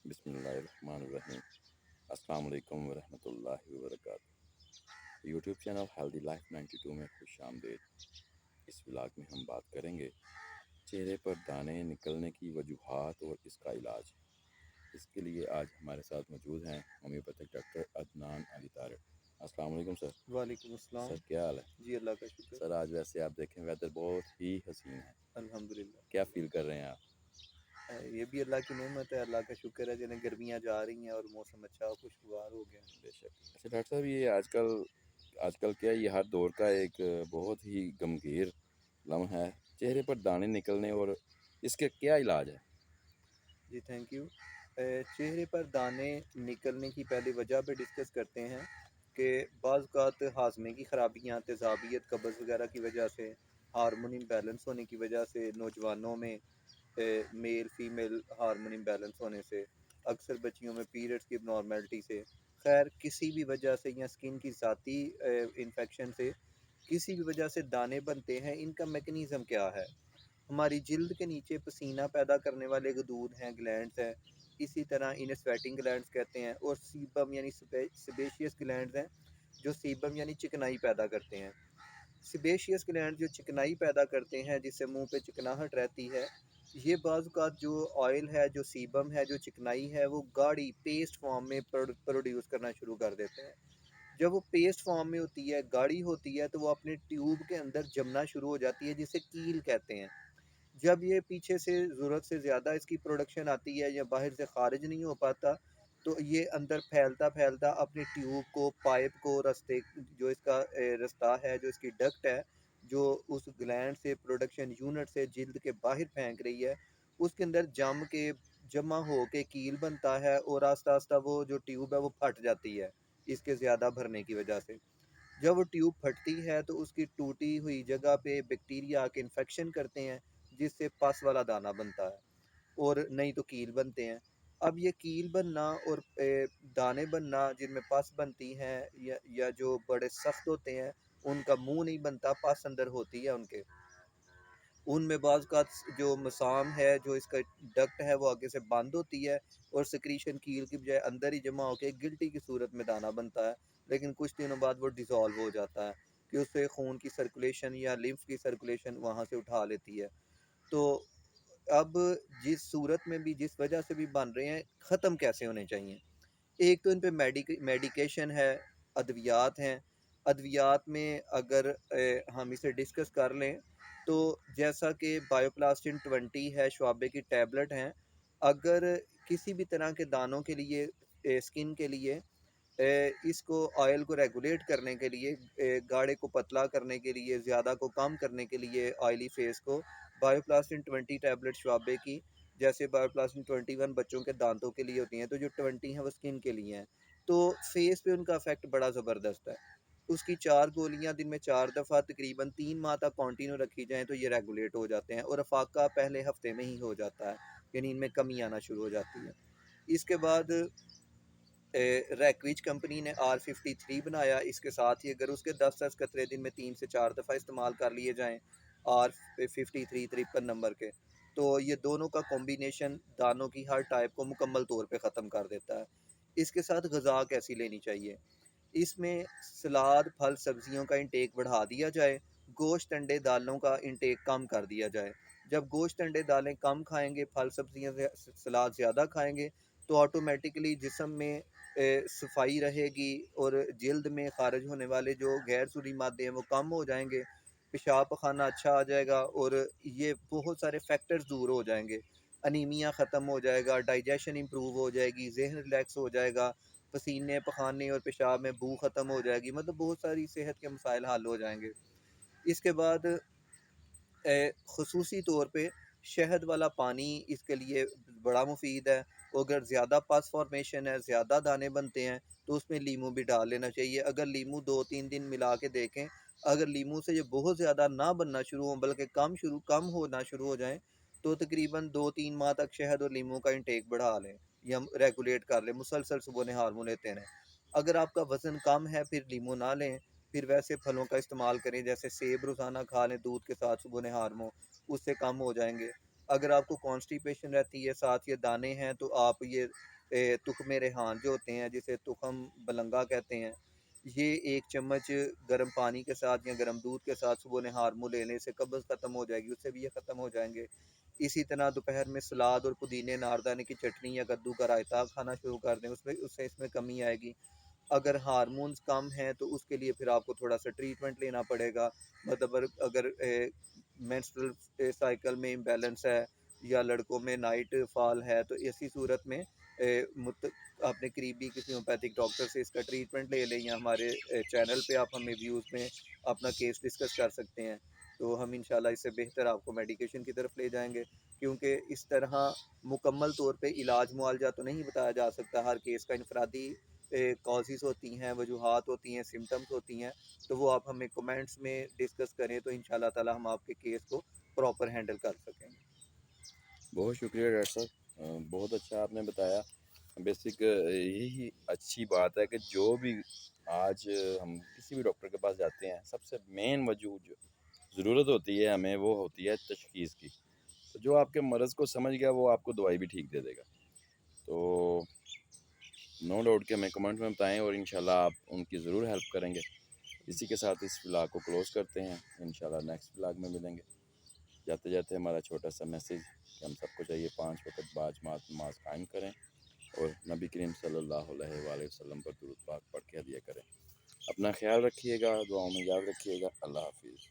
بسم اللہ الرحمن الرحیم۔ السلام علیکم ورحمۃ اللہ وبرکاتہ۔ یوٹیوب چینل ہیلدی لائف 92 میں خوش آمدید۔ اس ولاگ میں ہم بات کریں گے چہرے پر دانے نکلنے کی وجوہات اور اس کا علاج۔ اس کے لیے آج ہمارے ساتھ موجود ہیں ہومیوپیتھک ڈاکٹر عدنان علی طارق۔ السلام علیکم سر۔ وعلیکم السلام سر کیا حال ہے؟ جی، اللہ کا شکر۔ سر آج ویسے آپ دیکھیں ویدر بہت ہی حسین ہے، الحمدللہ، کیا فیل کر رہے ہیں آپ؟ یہ بھی اللہ کی نعمت ہے، اللہ کا شکر ہے جنہیں گرمیاں جا رہی ہیں اور موسم اچھا خوشگوار ہو گیا ہے۔ بے شک۔ اچھا ڈاکٹر صاحب، یہ آج کل کیا یہ ہر دور کا ایک بہت ہی گمگیر لمحہ ہے، چہرے پر دانے نکلنے، اور اس کے کیا علاج ہے؟ جی تھینک یو۔ چہرے پر دانے نکلنے کی پہلی وجہ پہ ڈسکس کرتے ہیں کہ بعض اوقات ہاضمے کی خرابیاں، تیزابیت، قبض وغیرہ کی وجہ سے، ہارمون امبیلنس ہونے کی وجہ سے، نوجوانوں میں میل فیمیل ہارمون امبیلنس ہونے سے، اکثر بچیوں میں پیریڈز کی نارمیلٹی سے، خیر کسی بھی وجہ سے یا سکن کی ذاتی انفیکشن سے کسی بھی وجہ سے دانے بنتے ہیں۔ ان کا میکنیزم کیا ہے؟ ہماری جلد کے نیچے پسینہ پیدا کرنے والے غدود ہیں، گلینڈز ہیں، اسی طرح انہیں سویٹنگ گلینڈز کہتے ہیں، اور سیبم یعنی سیبیشیس گلینڈز ہیں جو سیبم یعنی چکنائی پیدا کرتے ہیں۔ سیبیشیس گلینڈ جو چکنائی پیدا کرتے ہیں، جس سے منہ پہ چکناہٹ رہتی ہے، یہ بعض اوقات جو آئل ہے، جو سیبم ہے، جو چکنائی ہے، وہ گاڑی پیسٹ فارم میں پروڈیوس کرنا شروع کر دیتے ہیں۔ جب وہ پیسٹ فارم میں ہوتی ہے، گاڑی ہوتی ہے، تو وہ اپنے ٹیوب کے اندر جمنا شروع ہو جاتی ہے، جسے کیل کہتے ہیں۔ جب یہ پیچھے سے ضرورت سے زیادہ اس کی پروڈکشن آتی ہے یا باہر سے خارج نہیں ہو پاتا، تو یہ اندر پھیلتا پھیلتا اپنے ٹیوب کو، پائپ کو، رستے جو اس کا رستہ ہے، جو اس کی ڈکٹ ہے، جو اس گلینڈ سے پروڈکشن یونٹ سے جلد کے باہر پھینک رہی ہے، اس کے اندر جمع ہو کے کیل بنتا ہے، اور آہستہ آہستہ وہ جو ٹیوب ہے وہ پھٹ جاتی ہے اس کے زیادہ بھرنے کی وجہ سے۔ جب وہ ٹیوب پھٹتی ہے تو اس کی ٹوٹی ہوئی جگہ پہ بیکٹیریا آ کے انفیکشن کرتے ہیں، جس سے پس والا دانہ بنتا ہے، اور نہیں تو کیل بنتے ہیں۔ اب یہ کیل بننا اور دانے بننا جن میں پس بنتی ہیں یا جو بڑے سخت ہوتے ہیں، ان کا منہ نہیں بنتا، پس اندر ہوتی ہے ان کے، ان میں بعض اوقات جو مسام ہے، جو اس کا ڈکٹ ہے، وہ آگے سے بند ہوتی ہے، اور سکریشن کیل کی بجائے اندر ہی جمع ہو کے گلٹی کی صورت میں دانہ بنتا ہے، لیکن کچھ دنوں بعد وہ ڈیزالو ہو جاتا ہے کہ اس سے خون کی سرکولیشن یا لمف کی سرکولیشن وہاں سے اٹھا لیتی ہے۔ تو اب جس صورت میں بھی، جس وجہ سے بھی بن رہے ہیں، ختم کیسے ہونے چاہیے؟ ایک تو ان پہ میڈیکیشن ہے، ادویات ہیں۔ ادویات میں اگر ہم اسے ڈسکس کر لیں تو جیسا کہ بایوپلاسٹن 20 ہے، شعبے کی ٹیبلٹ ہیں، اگر کسی بھی طرح کے دانوں کے لیے، سکن کے لیے، اس کو آئل کو ریگولیٹ کرنے کے لیے، گاڑے کو پتلا کرنے کے لیے، زیادہ کو کم کرنے کے لیے، آئلی فیس کو، بایوپلاسٹن 20 ٹیبلٹ شعبے کی، جیسے بایوپلاسٹن 21 بچوں کے دانتوں کے لیے ہوتی ہیں، تو جو 20 ہیں وہ سکن کے لیے ہیں، تو فیس پہ ان کا افیکٹ بڑا زبردست ہے۔ اس کی 4 گولیاں دن میں 4 دفعہ تقریباً 3 ماہ تک کنٹینیو رکھی جائیں تو یہ ریگولیٹ ہو جاتے ہیں، اور افاقہ پہلے ہفتے میں ہی ہو جاتا ہے، یعنی ان میں کمی آنا شروع ہو جاتی ہے۔ اس کے بعد ریکویچ کمپنی نے R53 بنایا، اس کے ساتھ ہی اگر اس کے 10 قطرے دن میں 3 سے 4 دفعہ استعمال کر لیے جائیں R53 53 نمبر کے، تو یہ دونوں کا کمبینیشن دانوں کی ہر ٹائپ کو مکمل طور پہ ختم کر دیتا ہے۔ اس کے ساتھ غذا کیسی لینی چاہیے؟ اس میں سلاد، پھل، سبزیوں کا انٹیک بڑھا دیا جائے، گوشت، انڈے، دالوں کا انٹیک کم کر دیا جائے۔ جب گوشت، انڈے، دالیں کم کھائیں گے، پھل، سبزیاں، سلاد زیادہ کھائیں گے، تو آٹومیٹکلی جسم میں صفائی رہے گی، اور جلد میں خارج ہونے والے جو غیر ضروری مادے ہیں وہ کم ہو جائیں گے، پیشاب پخانہ اچھا آ جائے گا، اور یہ بہت سارے فیکٹرز دور ہو جائیں گے۔ انیمیا ختم ہو جائے گا، ڈائجیشن امپروو ہو جائے گی، ذہن ریلیکس ہو جائے گا، پسینے پخانے اور پیشاب میں بو ختم ہو جائے گی، مطلب بہت ساری صحت کے مسائل حل ہو جائیں گے۔ اس کے بعد خصوصی طور پہ شہد والا پانی اس کے لیے بڑا مفید ہے، اگر زیادہ پس فارمیشن ہے، زیادہ دانے بنتے ہیں، تو اس میں لیمو بھی ڈال لینا چاہیے۔ اگر لیمو 2-3 دن ملا کے دیکھیں، اگر لیمو سے یہ بہت زیادہ نہ بننا شروع ہوں بلکہ کم ہونا شروع ہو جائیں، تو تقریباً 2-3 ماہ تک شہد اور لیمو کا انٹیک بڑھا لیں یا ریگولیٹ کر لیں، مسلسل صبح نہار منہ لیتے رہیں۔ اگر آپ کا وزن کم ہے پھر لیمو نہ لیں، پھر ویسے پھلوں کا استعمال کریں، جیسے سیب روزانہ کھا لیں دودھ کے ساتھ صبح نہار منہ، اس سے کم ہو جائیں گے۔ اگر آپ کو کانسٹیپیشن رہتی ہے، ساتھ یہ دانے ہیں، تو آپ یہ تخم ریحان جو ہوتے ہیں جسے تخم بلنگا کہتے ہیں، یہ 1 چمچ گرم پانی کے ساتھ یا گرم دودھ کے ساتھ صبح نہار منہ لینے سے قبض ختم ہو جائے گی، اس سے بھی یہ ختم ہو جائیں گے۔ اسی طرح دوپہر میں سلاد اور پودینے ناردانے کی چٹنی یا کدو کا رائتا کھانا شروع کر دیں، اس سے اس میں کمی آئے گی۔ اگر ہارمونز کم ہیں تو اس کے لیے پھر آپ کو تھوڑا سا ٹریٹمنٹ لینا پڑے گا، مطلب اگر مینسٹرل سائیکل میں امبیلنس ہے یا لڑکوں میں نائٹ فال ہے تو ایسی صورت میں اپنے قریبی کسی ہومیوپیتھک ڈاکٹر سے اس کا ٹریٹمنٹ لے لیں، یا ہمارے چینل پہ آپ ہمیں ویوز میں اپنا کیس ڈسکس کر سکتے ہیں، تو ہم انشاءاللہ اس سے بہتر آپ کو میڈیکیشن کی طرف لے جائیں گے، کیونکہ اس طرح مکمل طور پہ علاج معالجہ تو نہیں بتایا جا سکتا، ہر کیس کا انفرادی کازز ہوتی ہیں، وجوہات ہوتی ہیں، سمٹمز ہوتی ہیں، تو وہ آپ ہمیں کمنٹس میں ڈسکس کریں تو انشاءاللہ تعالی ہم آپ کے کیس کو پراپر ہینڈل کر سکیں گے۔ بہت شکریہ ڈاکٹر صاحب، بہت اچھا آپ نے بتایا۔ بیسک یہی اچھی بات ہے کہ جو بھی آج ہم کسی بھی ڈاکٹر کے پاس جاتے ہیں، سب سے مین وجہ جو ضرورت ہوتی ہے ہمیں وہ ہوتی ہے تشخیص کی، تو جو آپ کے مرض کو سمجھ گیا وہ آپ کو دوائی بھی ٹھیک دے دے گا۔ تو نو ڈاؤٹ کہ ہمیں کمنٹ میں بتائیں اور انشاءاللہ آپ ان کی ضرور ہیلپ کریں گے۔ اسی کے ساتھ اس ولاگ کو کلوز کرتے ہیں، انشاءاللہ نیکسٹ ولاگ میں ملیں گے۔ جاتے جاتے ہمارا چھوٹا سا میسیج کہ ہم سب کو چاہیے 5 وقت بعد نماز قائم کریں اور نبی کریم صلی اللہ علیہ وآلہ وسلم پر درود پاک پڑھ کے ہدیہ کریں۔ اپنا خیال رکھیے گا، دعاؤں میں یاد رکھیے گا۔ اللہ حافظ۔